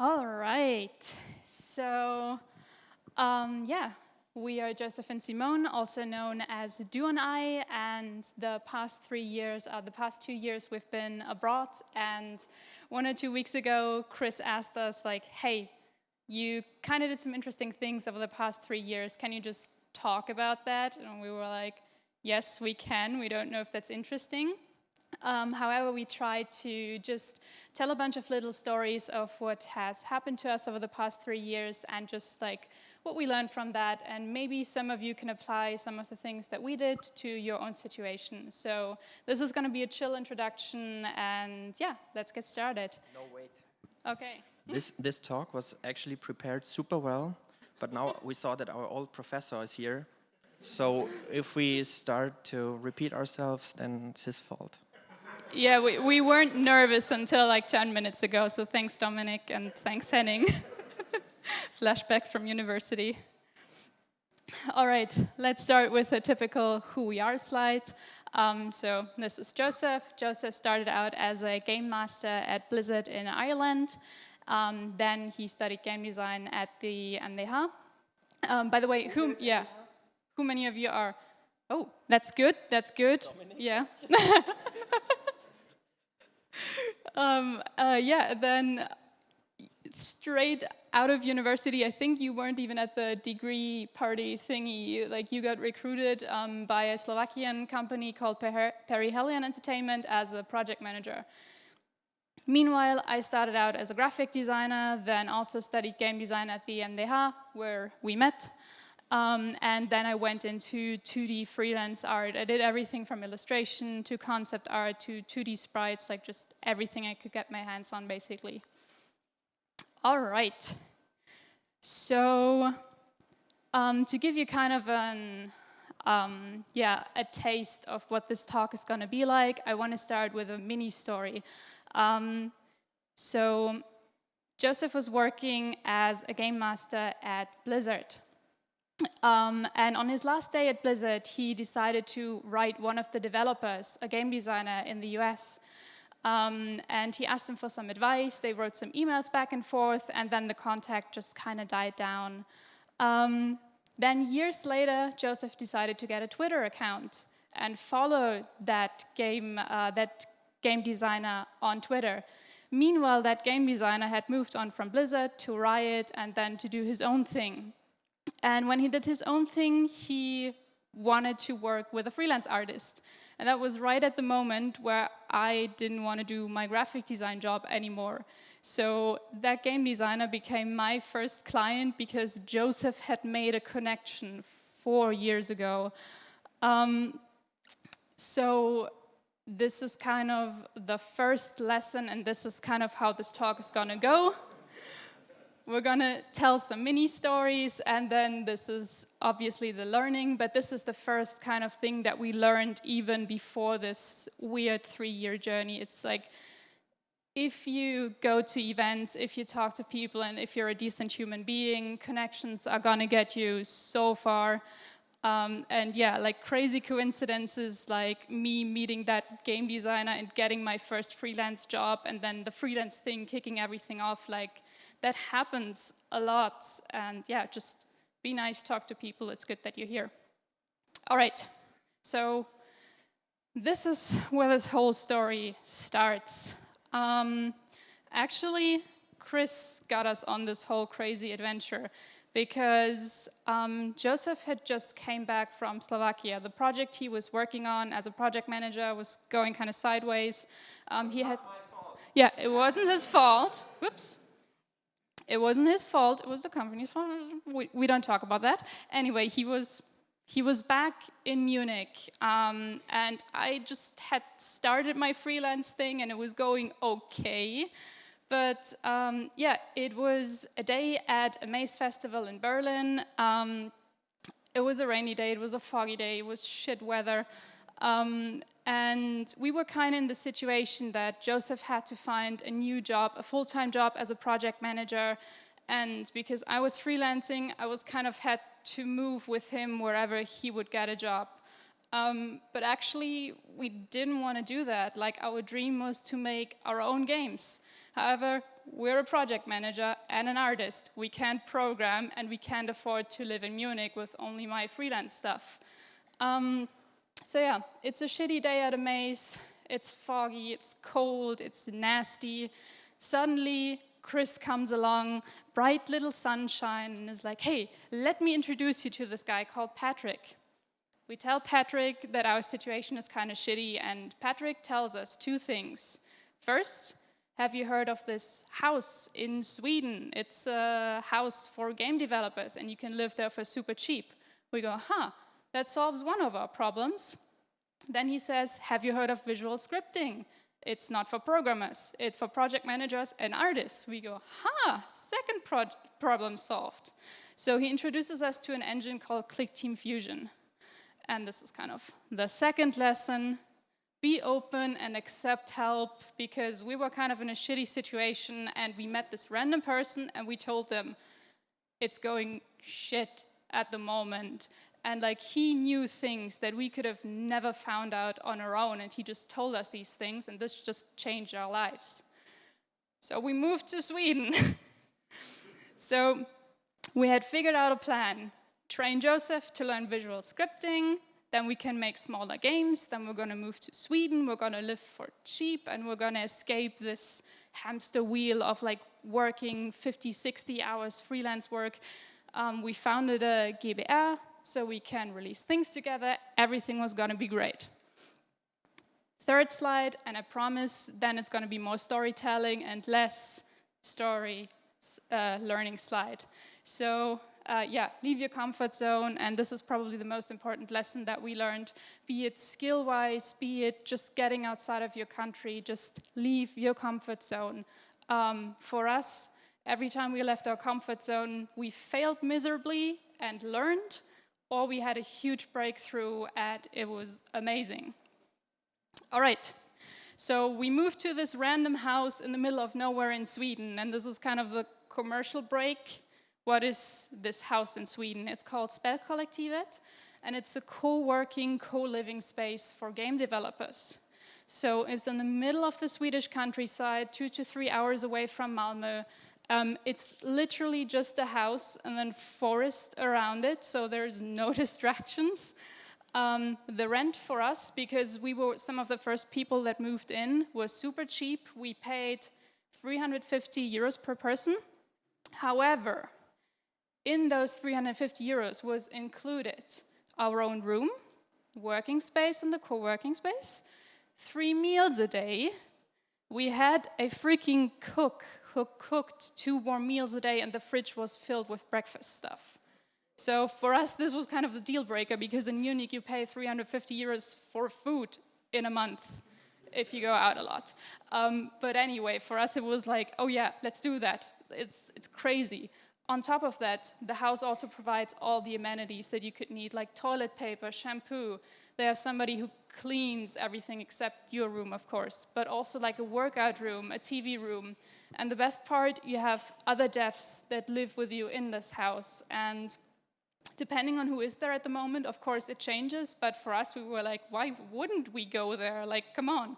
All right. So, yeah, we are Joseph and Simone, also known as DU&I, and the past 2 years we've been abroad, and 1 or 2 weeks ago, Chris asked us, like, hey, you kind of did some interesting things over the past 3 years. Can you just talk about that? And we were like, yes, we can. We don't know if that's interesting. However, we try to just tell a bunch of little stories of what has happened to us over the past 3 years and just like what we learned from that. And maybe some of you can apply some of the things that we did to your own situation. So this is going to be a chill introduction. And yeah, let's get started. No, wait. Okay. This talk was actually prepared super well, but now we saw that our old professor is here. So if we start to repeat ourselves, then it's his fault. Yeah, we weren't nervous until like 10 minutes ago, so thanks Dominic and thanks Henning. Flashbacks from university. All right, let's start with a typical who we are slide. So this is Joseph. Joseph started out as a game master at Blizzard in Ireland. Then he studied game design at the NDH. By the way, who many of you are? Oh, that's good, that's good. Dominic. Yeah. Then straight out of university, I think you weren't even at the degree party thingy, like you got recruited by a Slovakian company called Perihelion Entertainment as a project manager. Meanwhile, I started out as a graphic designer, then also studied game design at the MDH, where we met. And then I went into 2D freelance art. I did everything from illustration to concept art to 2D sprites, like just everything I could get my hands on, basically. All right. So to give you kind of a taste of what this talk is going to be like, I want to start with a mini story. So Joseph was working as a game master at Blizzard. And on his last day at Blizzard, he decided to write one of the developers, a game designer in the US. And he asked him for some advice. They wrote some emails back and forth, and then the contact just kind of died down. Then years later, Joseph decided to get a Twitter account and follow that game designer on Twitter. Meanwhile, that game designer had moved on from Blizzard to Riot and then to do his own thing. And when he did his own thing, he wanted to work with a freelance artist. And that was right at the moment where I didn't want to do my graphic design job anymore. So that game designer became my first client because Joseph had made a connection 4 years ago. So this is kind of the first lesson, and this is kind of how this talk is going to go. We're going to tell some mini stories, and then this is obviously the learning, but this is the first kind of thing that we learned even before this weird 3-year journey. It's like, if you go to events, if you talk to people, and if you're a decent human being, connections are going to get you so far. And yeah, like crazy coincidences, like me meeting that game designer and getting my first freelance job, and then the freelance thing kicking everything off, like, that happens a lot, and yeah, just be nice, talk to people, it's good that you're here. All right, so this is where this whole story starts. Actually, Chris got us on this whole crazy adventure because Joseph had just came back from Slovakia. The project he was working on as a project manager was going kind of sideways. He had, yeah, it wasn't his fault. Whoops. It wasn't his fault, it was the company's fault. We don't talk about that. Anyway, he was back in Munich, and I just had started my freelance thing and it was going okay. But yeah, it was a day at a maze festival in Berlin. It was a rainy day, it was a foggy day, it was shit weather. And we were kind of in the situation that Joseph had to find a new job, a full-time job as a project manager. And because I was freelancing, I was kind of had to move with him wherever he would get a job. But actually, we didn't want to do that. Like, our dream was to make our own games. However, we're a project manager and an artist. We can't program, and we can't afford to live in Munich with only my freelance stuff. So yeah, it's a shitty day at a maze. It's foggy, it's cold, it's nasty. Suddenly, Chris comes along, bright little sunshine, and is like, hey, let me introduce you to this guy called Patrick. We tell Patrick that our situation is kind of shitty, and Patrick tells us two things. First, have you heard of this house in Sweden? It's a house for game developers, and you can live there for super cheap. We go, that solves one of our problems. Then he says, have you heard of visual scripting? It's not for programmers, it's for project managers and artists. We go, second problem solved. So he introduces us to an engine called Clickteam Fusion. And this is kind of the second lesson. Be open and accept help, because we were kind of in a shitty situation and we met this random person and we told them it's going shit at the moment. And like, he knew things that we could have never found out on our own, and he just told us these things, and this just changed our lives. So we moved to Sweden. So we had figured out a plan. Train Josef to learn visual scripting, then we can make smaller games, then we're gonna move to Sweden, we're gonna live for cheap, and we're gonna escape this hamster wheel of like working 50, 60 hours freelance work. We founded a GbR, so we can release things together. Everything was gonna be great. Third slide, and I promise then it's gonna be more storytelling and less story learning slide. So leave your comfort zone, and this is probably the most important lesson that we learned. Be it skill-wise, be it just getting outside of your country, just leave your comfort zone. For us, every time we left our comfort zone, we failed miserably and learned, or we had a huge breakthrough and it was amazing. All right, so we moved to this random house in the middle of nowhere in Sweden, and this is kind of the commercial break. What is this house in Sweden? It's called Spelkollektivet, and it's a co-working, co-living space for game developers. So it's in the middle of the Swedish countryside, 2 to 3 hours away from Malmö. It's literally just a house and then forest around it, so there's no distractions. The rent for us, because we were some of the first people that moved in, was super cheap. We paid 350 euros per person. However, in those 350 euros was included our own room, working space and the co-working space, 3 meals a day. We had a freaking cook who cooked 2 more meals a day, and the fridge was filled with breakfast stuff. So for us, this was kind of the deal breaker, because in Munich you pay 350 euros for food in a month if you go out a lot. But anyway, for us it was like, oh yeah, let's do that. It's crazy. On top of that, the house also provides all the amenities that you could need, like toilet paper, shampoo. There's somebody who cleans everything except your room, of course, but also like a workout room, a TV room. And the best part, you have other devs that live with you in this house. And depending on who is there at the moment, of course it changes, but for us we were like, why wouldn't we go there? Like, come on.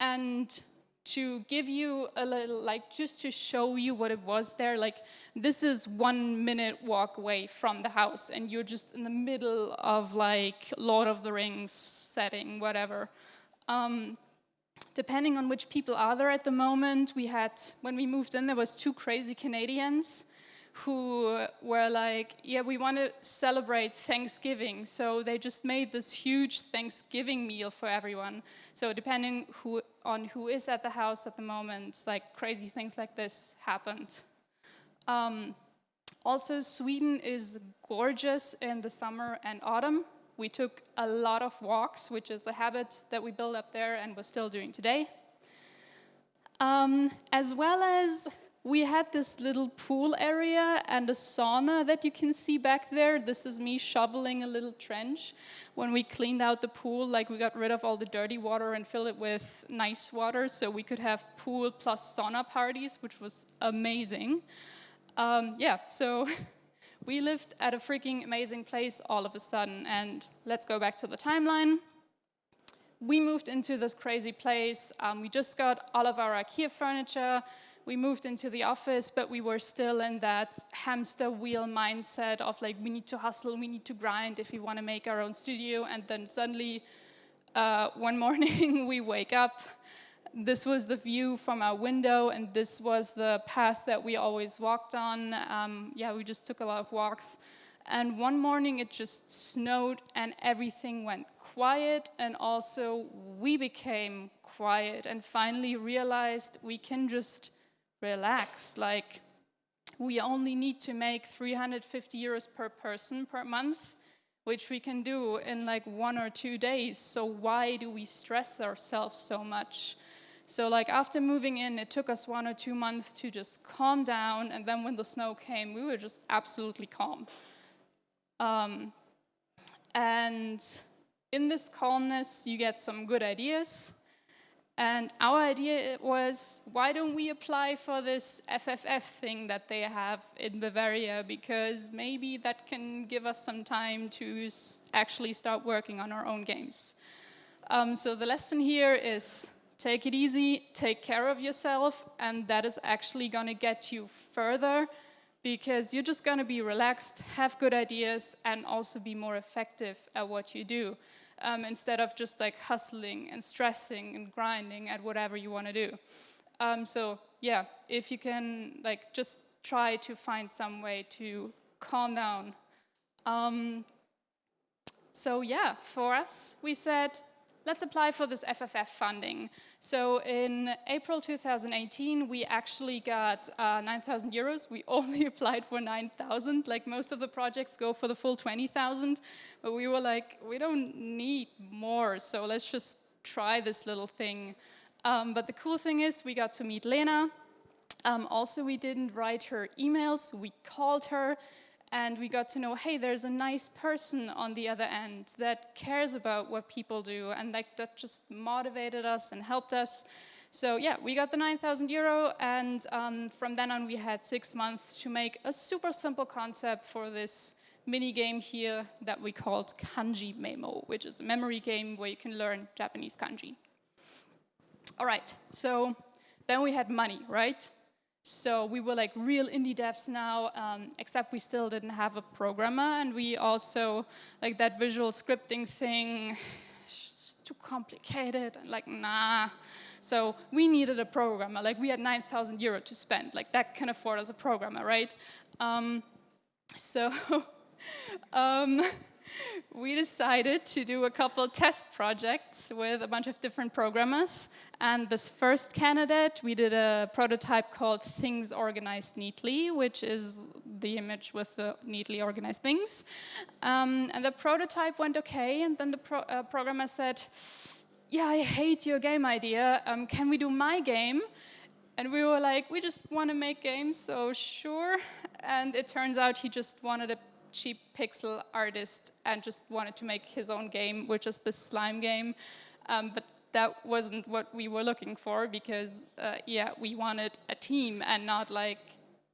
And to give you a little, like, just to show you what it was there, like, this is 1 minute walk away from the house, and you're just in the middle of, like, Lord of the Rings setting, whatever. Depending on which people are there at the moment, we had, when we moved in, there was 2 crazy Canadians who were like, yeah, we want to celebrate Thanksgiving. So they just made this huge Thanksgiving meal for everyone. So depending on who is at the house at the moment, like crazy things like this happened. Also, Sweden is gorgeous in the summer and autumn. We took a lot of walks, which is a habit that we built up there and we're still doing today. As well as we had this little pool area and a sauna that you can see back there. This is me shoveling a little trench. When we cleaned out the pool, like we got rid of all the dirty water and filled it with nice water, so we could have pool plus sauna parties, which was amazing. Yeah, so we lived at a freaking amazing place all of a sudden, and let's go back to the timeline. We moved into this crazy place. We just got all of our IKEA furniture. we moved into the office, but we were still in that hamster wheel mindset of like, we need to hustle, we need to grind if we want to make our own studio. And then suddenly, one morning we wake up, this was the view from our window, and this was the path that we always walked on. Yeah, we just took a lot of walks. And one morning it just snowed and everything went quiet, and also we became quiet and finally realized we can just relax. Like, we only need to make 350 euros per person per month, which we can do in like 1 or 2 days. So why do we stress ourselves so much? So like after moving in, it took us 1 or 2 months to just calm down, and then when the snow came, we were just absolutely calm. And in this calmness, you get some good ideas. And our idea was, why don't we apply for this FFF thing that they have in Bavaria? Because maybe that can give us some time to actually start working on our own games. So the lesson here is, take it easy, take care of yourself, and that is actually going to get you further, because you're just going to be relaxed, have good ideas, and also be more effective at what you do, instead of just like hustling and stressing and grinding at whatever you want to do. So yeah, if you can like just try to find some way to calm down. So yeah, for us, we said, let's apply for this FFF funding. So in April 2018, we actually got 9,000 euros. We only applied for 9,000. Like, most of the projects go for the full 20,000. But we were like, we don't need more, so let's just try this little thing. But the cool thing is, we got to meet Lena. Also, we didn't write her emails. We called her. And we got to know, hey, there's a nice person on the other end that cares about what people do, and like that just motivated us and helped us. So yeah, we got the 9,000 euro, and from then on we had 6 months to make a super simple concept for this mini game here that we called Kanji Memo, which is a memory game where you can learn Japanese kanji. All right, so then we had money, right? So we were like real indie devs now, except we still didn't have a programmer, and we also, like, that visual scripting thing, it's too complicated, and like, nah. So we needed a programmer. Like, we had 9,000 euro to spend. Like, that can afford us a programmer, right? We decided to do a couple test projects with a bunch of different programmers. And this first candidate, we did a prototype called Things Organized Neatly, which is the image with the neatly organized things. And the prototype went okay, and then the programmer said, yeah, I hate your game idea. Can we do my game? And we were like, we just want to make games, so sure. And it turns out he just wanted a cheap pixel artist and just wanted to make his own game, which is the slime game. But that wasn't what we were looking for, because yeah, we wanted a team and not like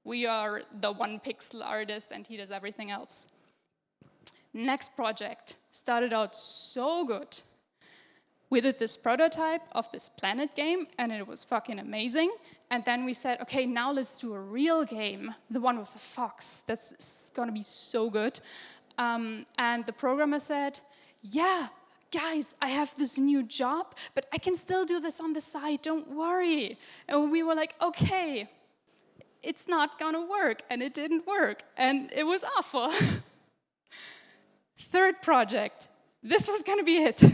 we are the one pixel artist and he does everything else. Next project started out so good. We did this prototype of this planet game, and it was fucking amazing. And then we said, okay, now let's do a real game, the one with the fox. That's gonna be so good. And the programmer said, yeah, guys, I have this new job, but I can still do this on the side, don't worry. And we were like, okay, it's not gonna work. And it didn't work, and it was awful. Third project, this was gonna be it.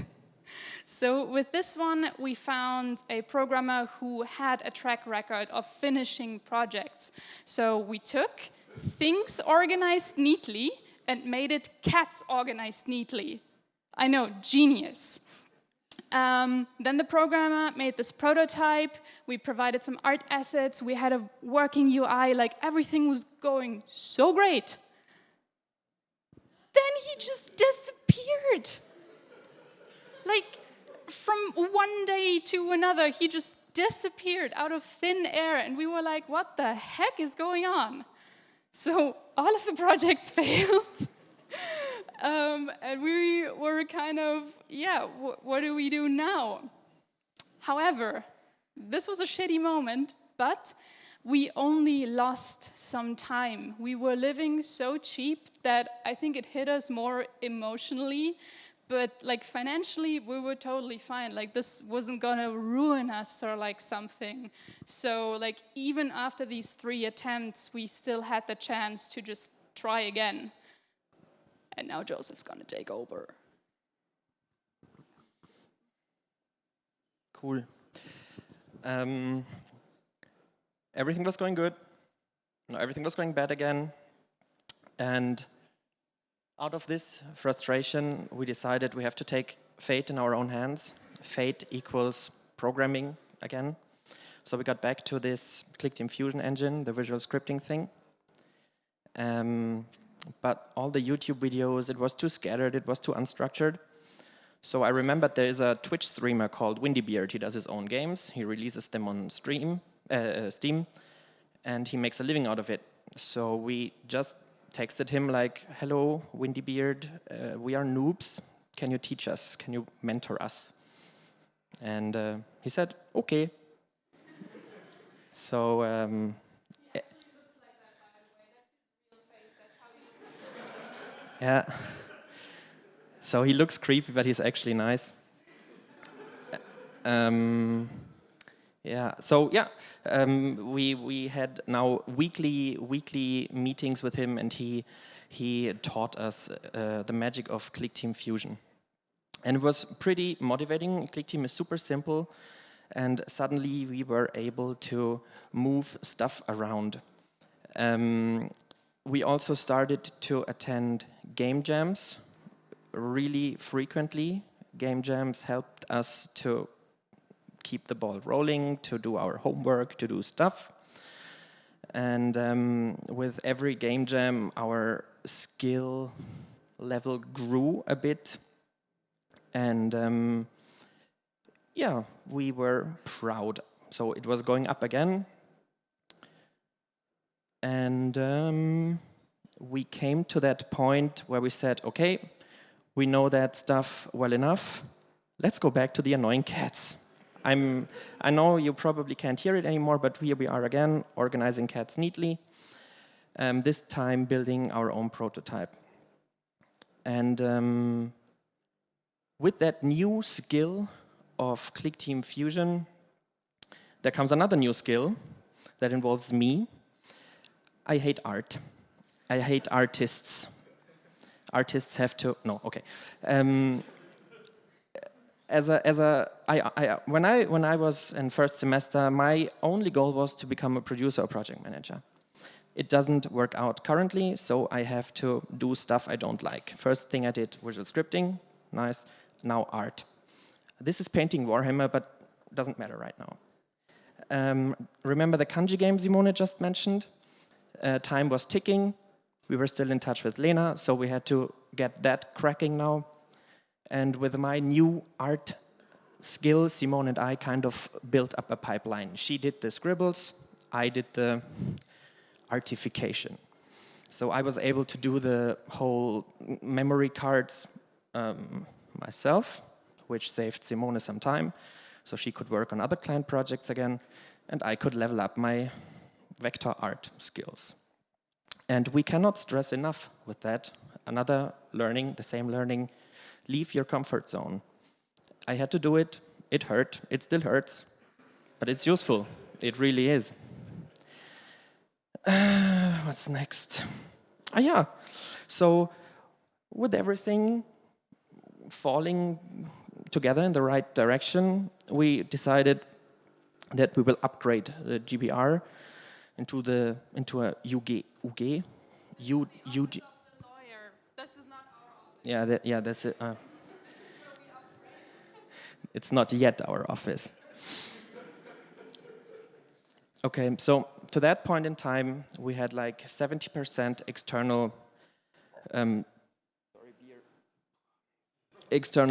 So with this one, we found a programmer who had a track record of finishing projects. So we took Things Organized Neatly and made it Cats Organized Neatly. I know, genius. Then the programmer made this prototype. We provided some art assets. We had a working UI. Like, everything was going so great. Then he just disappeared. Like, from one day to another, he just disappeared out of thin air, and we were like, what the heck is going on? So all of the projects failed. And we were kind of, yeah, what do we do now? However, this was a shitty moment, but we only lost some time. We were living so cheap that I think it hit us more emotionally, but like financially we were totally fine. Like this wasn't gonna ruin us or like something. So like even after these 3 attempts, we still had the chance to just try again. And now Josef's gonna take over. Cool. Everything was going good. No, everything was going bad again. And out of this frustration, we decided we have to take fate in our own hands. Fate equals programming again. So we got back to this Clickteam Fusion engine, the visual scripting thing. But all the YouTube videos, it was too scattered, it was too unstructured. So I remembered there is a Twitch streamer called Windybeard. He does his own games. He releases them on Steam, and he makes a living out of it. So we just texted him like, "Hello, Windybeard, we are noobs. Can you teach us? Can you mentor us?" And he said, "Okay." So yeah. So he looks creepy, but he's actually nice. Yeah. So yeah, we had now weekly meetings with him, and he taught us the magic of Clickteam Fusion, and it was pretty motivating. Clickteam is super simple, and suddenly we were able to move stuff around. We also started to attend game jams really frequently. Game jams helped us to keep the ball rolling, to do our homework, to do stuff. And with every game jam, our skill level grew a bit. And yeah, we were proud. So it was going up again. And we came to that point where we said, okay, we know that stuff well enough. Let's go back to the annoying cats. I know you probably can't hear it anymore, but here we are again, organizing cats neatly. This time building our own prototype. And with that new skill of Clickteam Fusion, there comes another new skill that involves me. I hate art. I hate artists. Artists have to, no, okay. When I was in first semester, my only goal was to become a producer or project manager. It doesn't work out currently, so I have to do stuff I don't like. First thing I did, visual scripting, nice. Now art. This is painting Warhammer, but doesn't matter right now. Remember the kanji game Simone just mentioned? Time was ticking. We were still in touch with Lena, so we had to get that cracking now. And with my new art skills, Simone and I kind of built up a pipeline. She did the scribbles, I did the artification. So I was able to do the whole memory cards myself, which saved Simone some time, so she could work on other client projects again, and I could level up my vector art skills. And we cannot stress enough with that. Another learning, the same learning, leave your comfort zone. I had to do it. It hurt. It still hurts. But it's useful. It really is. What's next? Yeah. So with everything falling together in the right direction, we decided that we will upgrade the GBR into a UG. This is not our office. Yeah, that's it. It's not yet our office. Okay, so to that point in time, we had like 70% external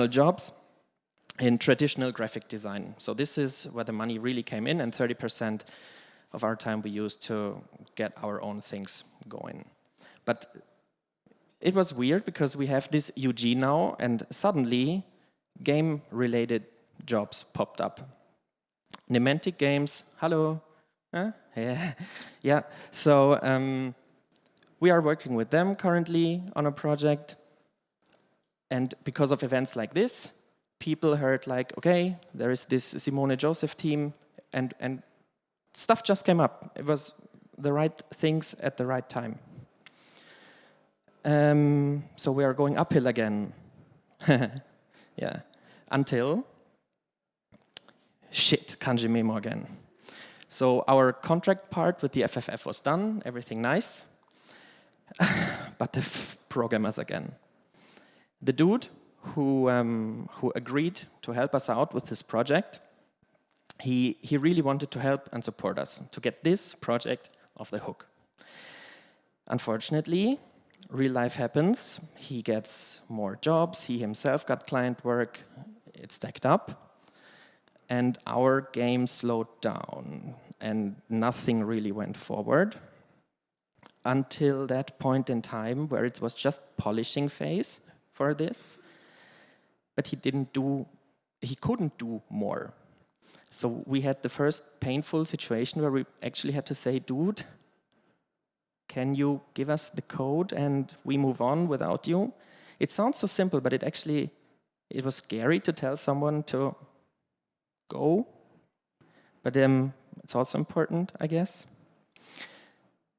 jobs in traditional graphic design. So this is where the money really came in, and 30% of our time we used to get our own things going. But it was weird because we have this UG now, and suddenly game-related jobs popped up. Niantic Games, hello, Huh? Yeah. Yeah. So we are working with them currently on a project. And because of events like this, people heard like, okay, there is this Simone and Josef team, and stuff just came up. It was the right things at the right time. So we are going uphill again. Yeah. Until shit, kanji memo again. So our contract part with the FFF was done, everything nice. But the programmers again. The dude who agreed to help us out with this project, he really wanted to help and support us to get this project off the hook. Unfortunately, real life happens. He gets more jobs. He himself got client work. It stacked up. And our game slowed down. And nothing really went forward until that point in time where it was just polishing phase for this. But he couldn't do more. So we had the first painful situation where we actually had to say, dude, can you give us the code and we move on without you? It sounds so simple, but it was scary to tell someone to go. But it's also important, I guess.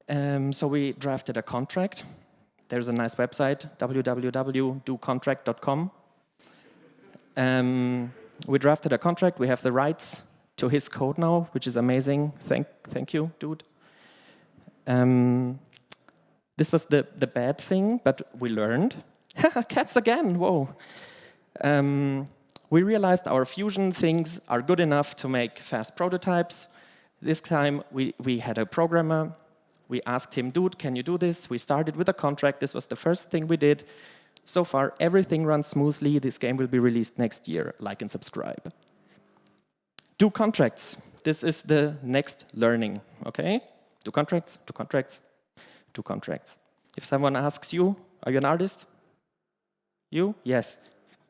So we drafted a contract. There's a nice website, www.docontract.com. We drafted a contract. We have the rights to his code now, which is amazing. Thank you, dude. This was the bad thing, but we learned. Cats again, whoa. We realized our Fusion things are good enough to make fast prototypes. This time we had a programmer. We asked him, dude, can you do this? We started with a contract. This was the first thing we did. So far, everything runs smoothly. This game will be released next year. Like and subscribe. Do contracts. This is the next learning, okay? Do contracts, do contracts, do contracts. If someone asks you, are you an artist? You? Yes.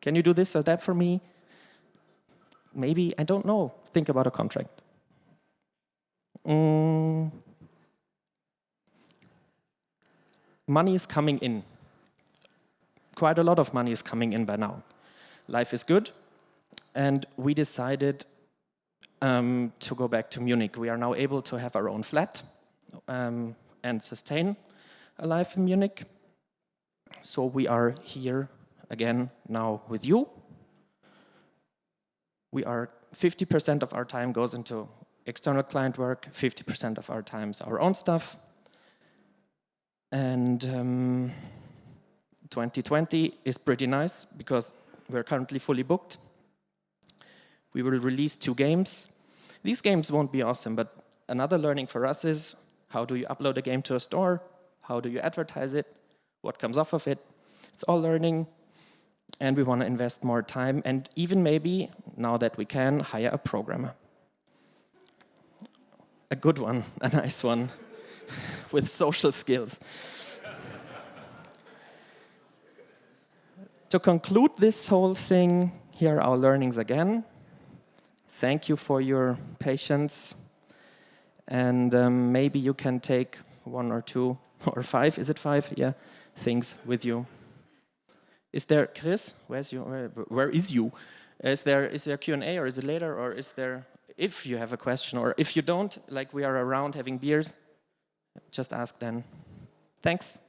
Can you do this or that for me? Maybe, I don't know. Think about a contract. Money is coming in. Quite a lot of money is coming in by now. Life is good, and we decided to go back to Munich. We are now able to have our own flat and sustain a life in Munich. So we are here again now with you. We are 50% of our time goes into external client work, 50% of our time is our own stuff. And 2020 is pretty nice because we're currently fully booked. We will release 2 games. These games won't be awesome, but another learning for us is how do you upload a game to a store? How do you advertise it? What comes off of it? It's all learning, and we want to invest more time and even maybe, now that we can, hire a programmer. A good one, a nice one. With social skills. To conclude this whole thing, here are our learnings again. Thank you for your patience. And maybe you can take 1 or 2 or 5, is it 5? Yeah, things with you. Is there, Chris, where is you? Is there Q&A or is it later? Or is there, if you have a question, or if you don't, like we are around having beers, just ask then. Thanks.